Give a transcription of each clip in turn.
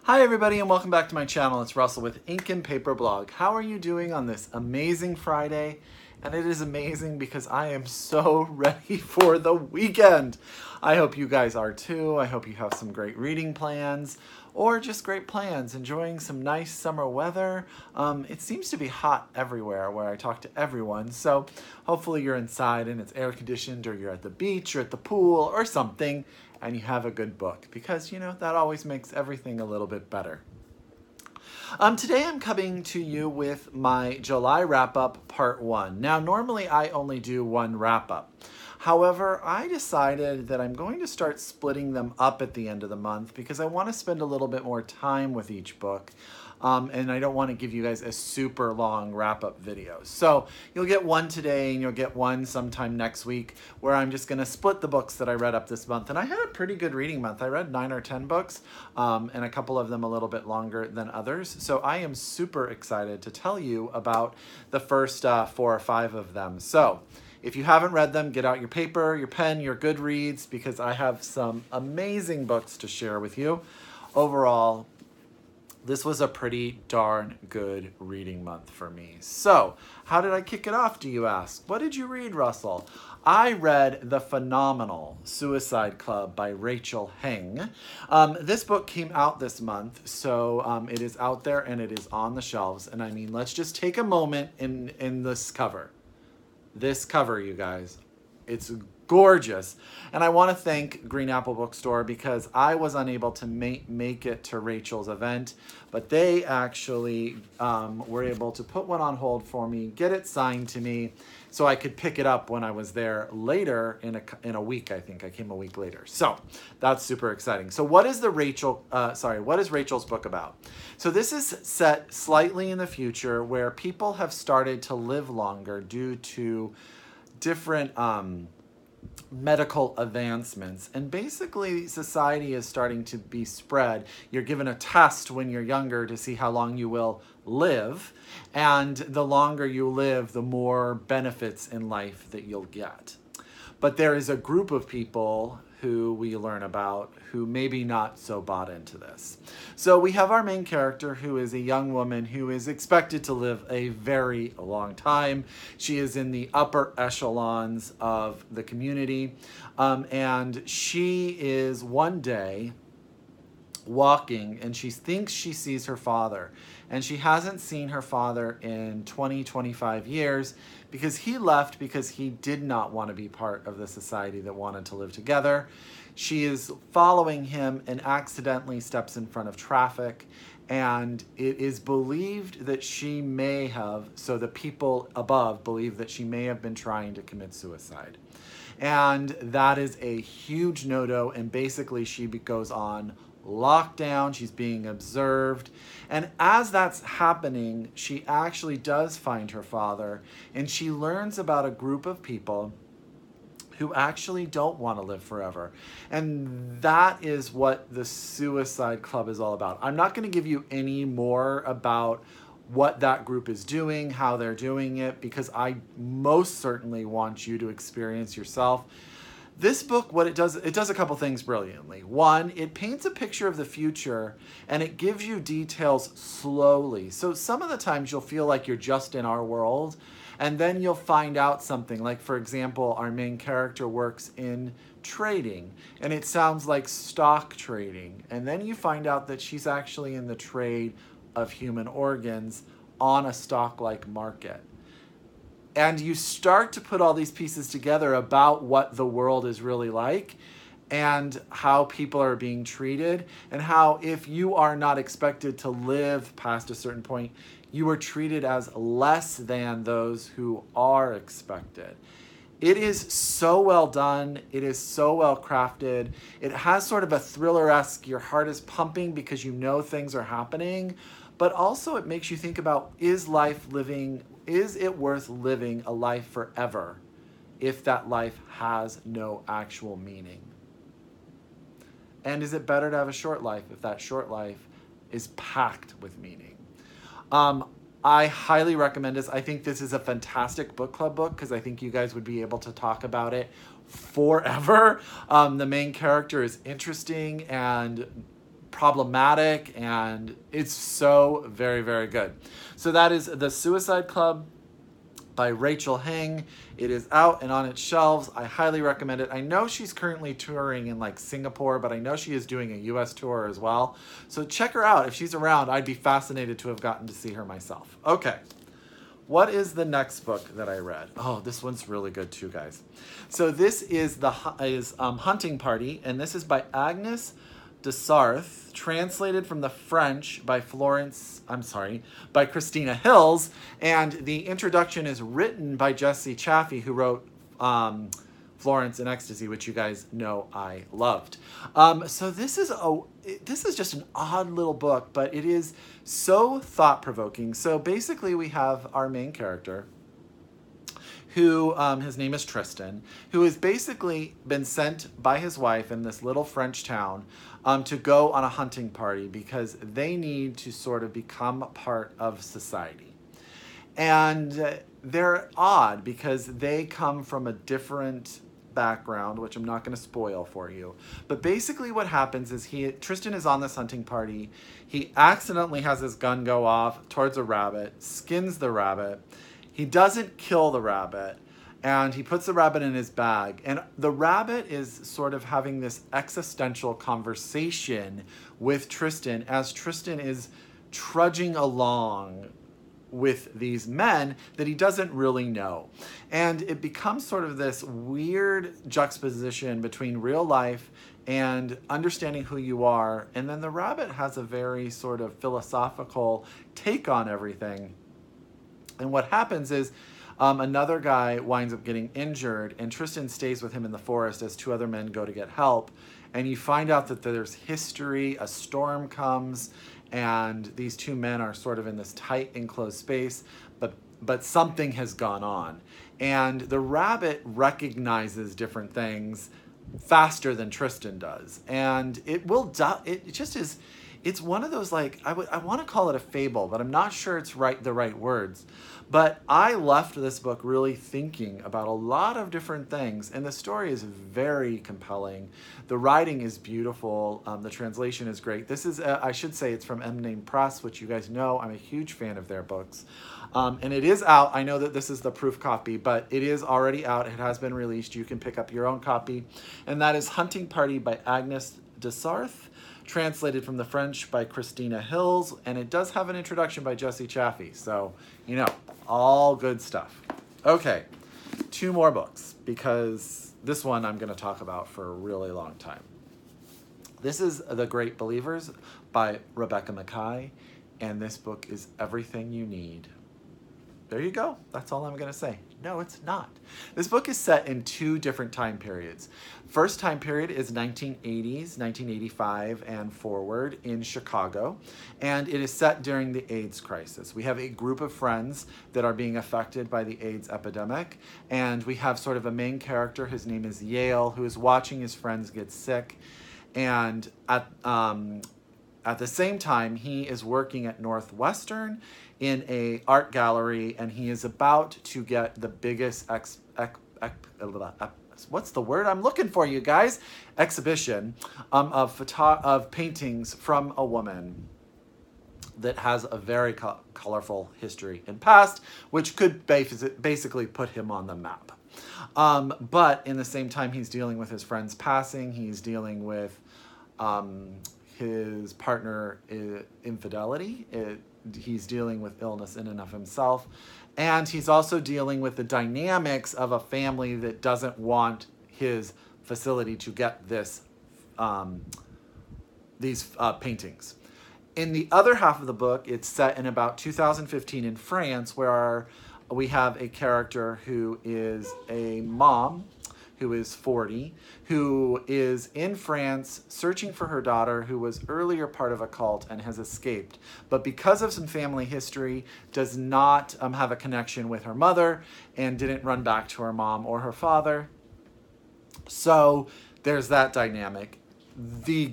Hi everybody and welcome back to my channel. It's Russell with Ink and Paper Blog. How are you doing on this amazing Friday? And it is amazing because I am so ready for the weekend. I hope you guys are too. I hope you have some great reading plans or just great plans, enjoying some nice summer weather. It seems to be hot everywhere where I talk to everyone, so hopefully you're inside and it's air conditioned, or you're at the beach or at the pool or something, and you have a good book, because, you know, that always makes everything a little bit better. Today I'm coming to you with my July wrap-up part 1. Now, normally I only do one wrap-up. However, I decided that I'm going to start splitting them up at the end of the month because I want to spend a little bit more time with each book. And I don't want to give you guys a super long wrap-up video. So you'll get one today and you'll get one sometime next week, where I'm just going to split the books that I read up this month. And I had a pretty good reading month. I read 9 or 10 books, and a couple of them a little bit longer than others. So I am super excited to tell you about the first 4 or 5 of them. So if you haven't read them, get out your paper, your pen, your Goodreads, because I have some amazing books to share with you. Overall, this was a pretty darn good reading month for me. So, how did I kick it off, do you ask? What did you read, Russell? I read the phenomenal Suicide Club by Rachel Heng. This book came out this month, so it is out there and it is on the shelves. And I mean, let's just take a moment in this cover. This cover, you guys. It's gorgeous. And I want to thank Green Apple Bookstore, because I was unable to make it to Rachel's event, but they actually were able to put one on hold for me, get it signed to me, so I could pick it up when I was there later in a week. I think I came a week later. So that's super exciting. So what is what is Rachel's book about? So this is set slightly in the future, where people have started to live longer due to different medical advancements, and basically society is starting to be spread. You're given a test when you're younger to see how long you will live, and the longer you live, the more benefits in life that you'll get. But there is a group of people who we learn about who maybe not so bought into this. So we have our main character, who is a young woman who is expected to live a very long time. She is in the upper echelons of the community, and she is one day walking and she thinks she sees her father, and she hasn't seen her father in 25 years, because he left because he did not want to be part of the society that wanted to live together. She is following him and accidentally steps in front of traffic, and it is believed that she may have, so the people above believe that she may have been trying to commit suicide. And that is a huge no-no, and basically she goes on lockdown. She's being observed, and as that's happening, she actually does find her father, and she learns about a group of people who actually don't want to live forever. And that is what the Suicide Club is all about. I'm not going to give you any more about what that group is doing, how they're doing it, because I most certainly want you to experience yourself. This book, what it does a couple things brilliantly. One, it paints a picture of the future, and it gives you details slowly. So some of the times you'll feel like you're just in our world, and then you'll find out something. Like, for example, our main character works in trading, and it sounds like stock trading. And then you find out that she's actually in the trade of human organs on a stock-like market. And you start to put all these pieces together about what the world is really like, and how people are being treated, and how if you are not expected to live past a certain point, you are treated as less than those who are expected. It is so well done. It is so well crafted. It has sort of a thriller-esque, your heart is pumping because you know things are happening, but also it makes you think about, is it worth living a life forever if that life has no actual meaning? And is it better to have a short life if that short life is packed with meaning? I highly recommend this. I think this is a fantastic book club book, because I think you guys would be able to talk about it forever. The main character is interesting, and problematic, and it's so very, very good. So that is The Suicide Club by Rachel Heng. It is out and on its shelves. I highly recommend it. I know she's currently touring in like Singapore, but I know she is doing a US tour as well. So check her out. If she's around, I'd be fascinated to have gotten to see her myself. Okay. What is the next book that I read? Oh, this one's really good too, guys. So this is Hunting Party, and this is by Agnes Desarthe, translated from the French by by Christina Hills, and the introduction is written by Jesse Chaffee, who wrote Florence in Ecstasy, which you guys know I loved. So this is just an odd little book, but it is so thought-provoking. So basically we have our main character, who his name is Tristan, who has basically been sent by his wife in this little French town to go on a hunting party because they need to sort of become part of society. And they're odd because they come from a different background, which I'm not going to spoil for you. But basically what happens is Tristan is on this hunting party. He accidentally has his gun go off towards a rabbit, skins the rabbit. He doesn't kill the rabbit, and he puts the rabbit in his bag. And the rabbit is sort of having this existential conversation with Tristan as Tristan is trudging along with these men that he doesn't really know. And it becomes sort of this weird juxtaposition between real life and understanding who you are. And then the rabbit has a very sort of philosophical take on everything. And what happens is another guy winds up getting injured, and Tristan stays with him in the forest as two other men go to get help. And you find out that there's history, a storm comes, and these two men are sort of in this tight enclosed space, but something has gone on. And the rabbit recognizes different things faster than Tristan does. And it just is, it's one of those, like, I want to call it a fable, but I'm not sure it's the right words. But I left this book really thinking about a lot of different things, and the story is very compelling. The writing is beautiful. The translation is great. This is, I should say, it's from M-Name Press, which you guys know I'm a huge fan of their books. And it is out. I know that this is the proof copy, but it is already out. It has been released. You can pick up your own copy. And that is Hunting Party by Agnes Desarthe, translated from the French by Christina Hills, and it does have an introduction by Jesse Chaffee. So, you know, all good stuff. Okay, 2 more books, because this one I'm going to talk about for a really long time. This is The Great Believers by Rebecca Makkai, and this book is everything you need. There you go. That's all I'm going to say. No, it's not. This book is set in 2 different time periods. First time period is 1980s, 1985 and forward in Chicago, and it is set during the AIDS crisis. We have a group of friends that are being affected by the AIDS epidemic, and we have sort of a main character. His name is Yale, who is watching his friends get sick, and at the same time, he is working at Northwestern in a art gallery, and he is about to get the biggest what's the word I'm looking for, you guys? Exhibition of paintings from a woman that has a very colorful history and past, which could basically put him on the map. But in the same time, he's dealing with his friend's passing. He's dealing with his partner infidelity. He's dealing with illness in and of himself. And he's also dealing with the dynamics of a family that doesn't want his facility to get these paintings. In the other half of the book, it's set in about 2015 in France, where we have a character who is a mom who is 40, who is in France searching for her daughter, who was earlier part of a cult and has escaped. But because of some family history, does not have a connection with her mother and didn't run back to her mom or her father. So there's that dynamic. The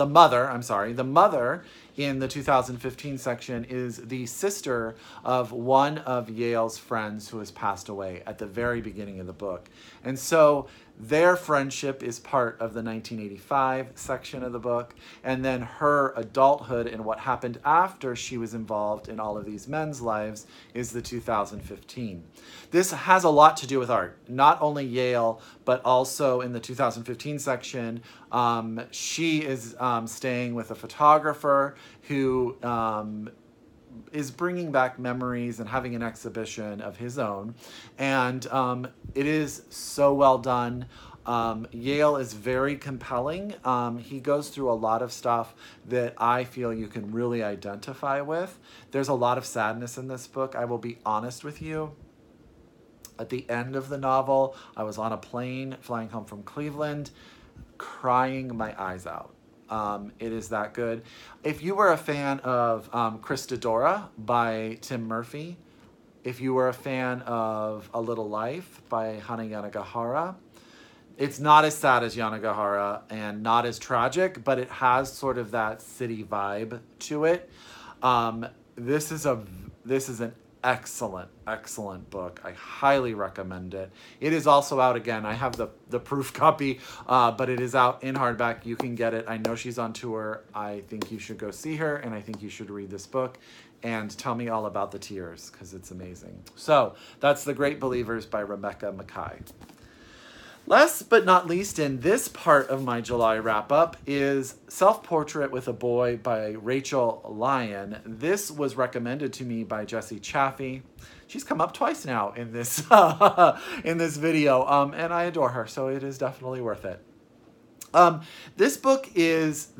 mother in the 2015 section is the sister of one of Yale's friends who has passed away at the very beginning of the book. And so Their friendship is part of the 1985 section of the book, and then her adulthood and what happened after she was involved in all of these men's lives is the 2015. This has a lot to do with art, not only Yale, but also in the 2015 section, she is staying with a photographer who is bringing back memories and having an exhibition of his own. And it is so well done. Yale is very compelling. He goes through a lot of stuff that I feel you can really identify with. There's a lot of sadness in this book. I will be honest with you. At the end of the novel, I was on a plane flying home from Cleveland, crying my eyes out. It is that good. If you were a fan of Christadora by Tim Murphy, if you were a fan of A Little Life by Hana Yanagihara, it's not as sad as Yanagihara and not as tragic, but it has sort of that city vibe to it. This is an excellent book. I highly recommend it. It is also out again. I have the proof copy, but it is out in hardback. You can get it. I know she's on tour. I think you should go see her, and I think you should read this book and tell me all about the tears, because it's amazing. So that's The Great Believers by Rebecca Makkai. Last but not least in this part of my July wrap-up is Self-Portrait with a Boy by Rachel Lyon. This was recommended to me by Jessie Chaffee. She's come up twice now in this in this video, and I adore her, so it is definitely worth it. This book is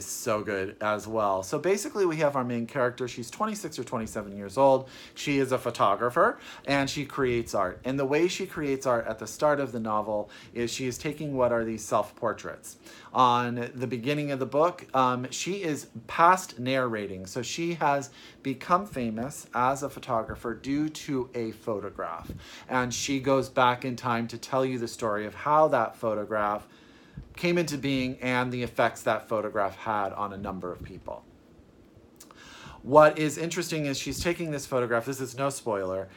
so good as well. So basically we have our main character. She's 26 or 27 years old. She is a photographer and she creates art. And the way she creates art at the start of the novel is she is taking what are these self-portraits. On the beginning of the book, she is past narrating. So she has become famous as a photographer due to a photograph. And she goes back in time to tell you the story of how that photograph came into being and the effects that photograph had on a number of people. What is interesting is she's taking this photograph. This is no spoiler.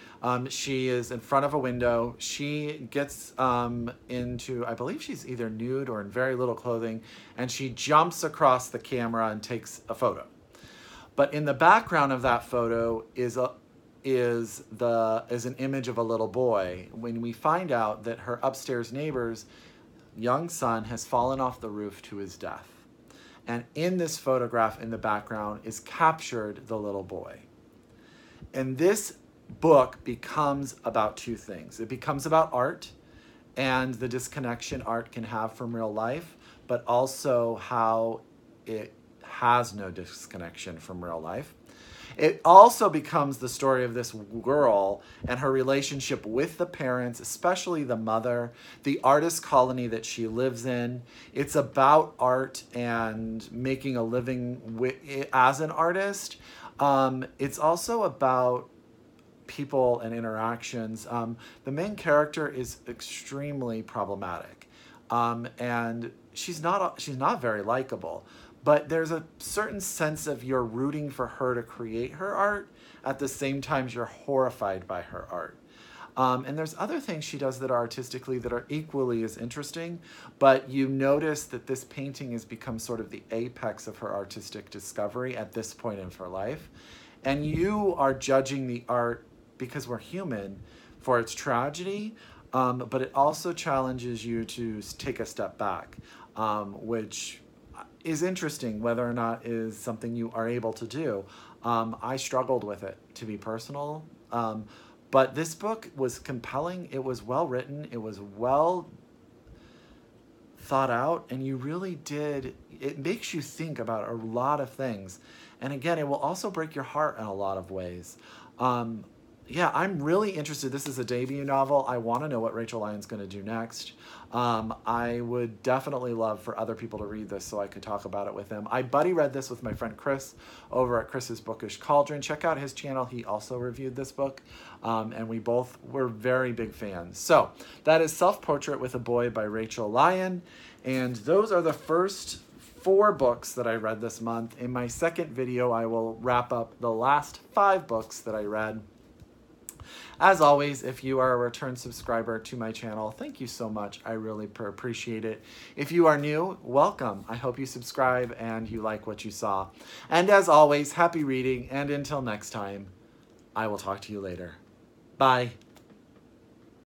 She is in front of a window. She gets into, I believe she's either nude or in very little clothing, and she jumps across the camera and takes a photo. But in the background of that photo is an image of a little boy. When we find out that her upstairs neighbor's young son has fallen off the roof to his death. And in this photograph in the background is captured the little boy. And this book becomes about two things. It becomes about art and the disconnection art can have from real life, but also how it has no disconnection from real life. It also becomes the story of this girl and her relationship with the parents, especially the mother, the artist colony that she lives in. It's about art and making a living as an artist. It's also about people and interactions. The main character is extremely problematic, and she's not very likable. But there's a certain sense of you're rooting for her to create her art. At the same time, you're horrified by her art. And there's other things she does that are artistically that are equally as interesting. But you notice that this painting has become sort of the apex of her artistic discovery at this point in her life. And you are judging the art, because we're human, for its tragedy. But it also challenges you to take a step back, which is interesting, whether or not is something you are able to do. I struggled with it, to be personal. But this book was compelling. It was well written. It was well thought out. And you really did, it makes you think about a lot of things. And again, it will also break your heart in a lot of ways. Yeah, I'm really interested. This is a debut novel. I want to know what Rachel Lyon's going to do next. I would definitely love for other people to read this so I could talk about it with them. I buddy read this with my friend Chris over at Chris's Bookish Cauldron. Check out his channel. He also reviewed this book, and we both were very big fans. So that is Self-Portrait with a Boy by Rachel Lyon, and those are the first 4 books that I read this month. In my second video, I will wrap up the last 5 books that I read. As always, if you are a return subscriber to my channel, thank you so much. I really appreciate it. If you are new, welcome. I hope you subscribe and you like what you saw. And as always, happy reading, and until next time, I will talk to you later. Bye.